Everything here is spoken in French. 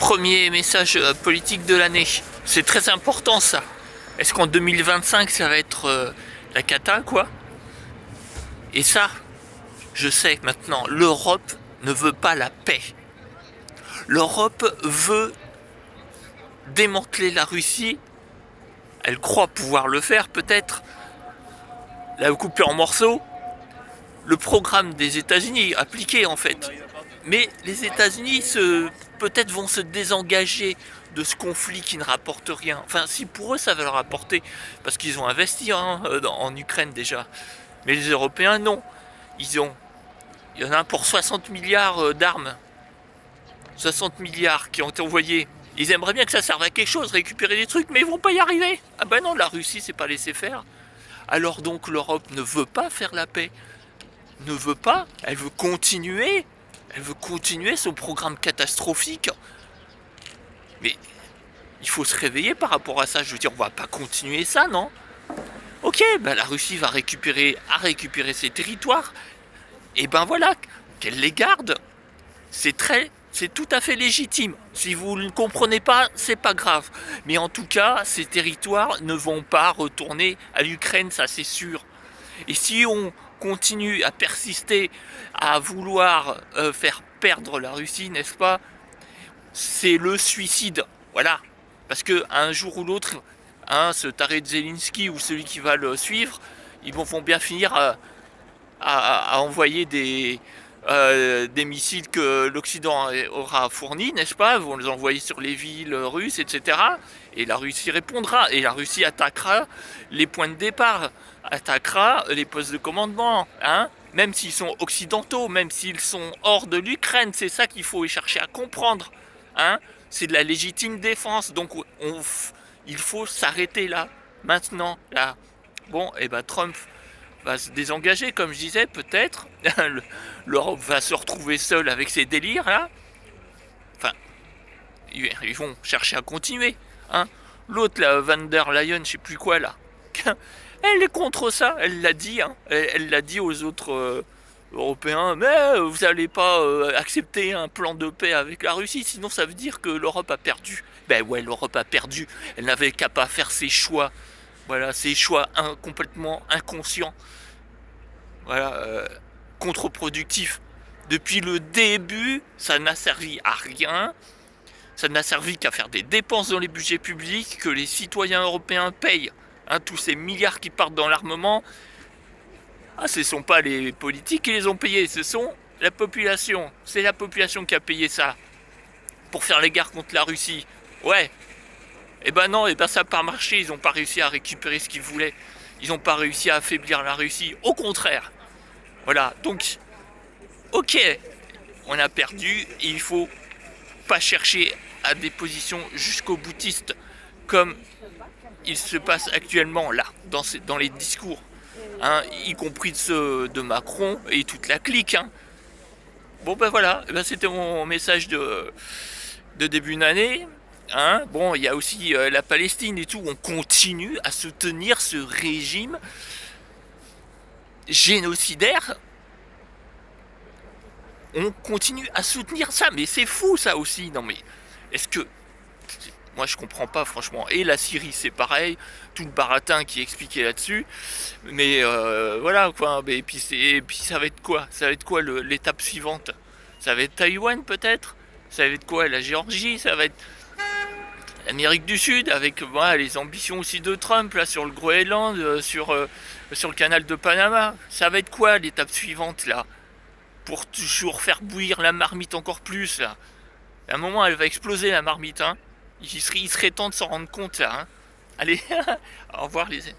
Premier message politique de l'année. C'est très important ça. Est-ce qu'en 2025 ça va être la cata quoi? Et ça, je sais maintenant, l'Europe ne veut pas la paix. L'Europe veut démanteler la Russie. Elle croit pouvoir le faire peut-être. La couper en morceaux. Le programme des États-Unis appliqué en fait. Mais les États-Unis peut-être vont se désengager de ce conflit qui ne rapporte rien. Enfin, si pour eux ça va leur rapporter, parce qu'ils ont investi en Ukraine déjà. Mais les Européens, non. Il y en a pour 60 milliards d'armes. 60 milliards qui ont été envoyés. Ils aimeraient bien que ça serve à quelque chose, récupérer des trucs, mais ils vont pas y arriver. Ah ben non, la Russie c'est pas laissé faire. Alors donc l'Europe ne veut pas faire la paix. Ne veut pas, elle veut continuer. Elle veut continuer son programme catastrophique. Mais il faut se réveiller par rapport à ça. Je veux dire, on va pas continuer ça, non? Ok, ben la Russie a récupéré ses territoires. Et ben voilà, qu'elle les garde. C'est tout à fait légitime. Si vous ne comprenez pas, c'est pas grave. Mais en tout cas, ces territoires ne vont pas retourner à l'Ukraine, ça c'est sûr. Et si on continue à persister, à vouloir faire perdre la Russie, n'est-ce pas? C'est le suicide, voilà. Parce que un jour ou l'autre, ce taré de Zelensky ou celui qui va le suivre, ils vont bien finir à envoyer des missiles que l'Occident aura fournis, n'est-ce pas? Ils vont les envoyer sur les villes russes, etc. Et la Russie répondra, et la Russie attaquera les points de départ, attaquera les postes de commandement, hein? Même s'ils sont occidentaux, même s'ils sont hors de l'Ukraine, c'est ça qu'il faut chercher à comprendre, hein? C'est de la légitime défense, donc il faut s'arrêter là, maintenant, là. Bon, et ben Trump va se désengager, comme je disais, peut-être. L'Europe va se retrouver seule avec ses délires, là. Enfin, ils vont chercher à continuer, hein. L'autre, la Van der Leyen, je sais plus quoi, là. Elle est contre ça, elle l'a dit, hein. Elle l'a dit aux autres Européens, mais vous n'allez pas accepter un plan de paix avec la Russie, sinon ça veut dire que l'Europe a perdu. Ben ouais, l'Europe a perdu, elle n'avait qu'à pas faire ses choix. Voilà, ces choix complètement inconscients, voilà, contre-productifs. Depuis le début, ça n'a servi à rien. Ça n'a servi qu'à faire des dépenses dans les budgets publics que les citoyens européens payent. Hein, tous ces milliards qui partent dans l'armement, ce ne sont pas les politiques qui les ont payés, ce sont la population. C'est la population qui a payé ça pour faire les guerres contre la Russie. Ouais. Eh ben non, ça n'a pas marché, ils n'ont pas réussi à récupérer ce qu'ils voulaient. Ils n'ont pas réussi à affaiblir la Russie, au contraire. Voilà, donc, ok, on a perdu, et il faut pas chercher à des positions jusqu'au boutiste, comme il se passe actuellement là, dans les discours, hein, y compris ceux de Macron et toute la clique. Hein. Bon ben voilà, c'était mon message de début d'année. Hein, bon, il y a aussi la Palestine et tout, on continue à soutenir ce régime génocidaire. On continue à soutenir ça, mais c'est fou ça aussi. Non mais, est-ce que... Moi je comprends pas franchement. Et la Syrie c'est pareil, tout le baratin qui expliquait là-dessus. Mais voilà quoi, et puis ça va être quoi? Ça va être quoi l'étape suivante? Ça va être Taïwan peut-être? Ça va être quoi? La Géorgie? Ça va être... Amérique du Sud, avec les ambitions aussi de Trump là sur le Groenland, sur le canal de Panama. Ça va être quoi l'étape suivante là? Pour toujours faire bouillir la marmite encore plus là. À un moment elle va exploser la marmite, hein. Il serait temps de s'en rendre compte là, hein. Allez, au revoir les amis.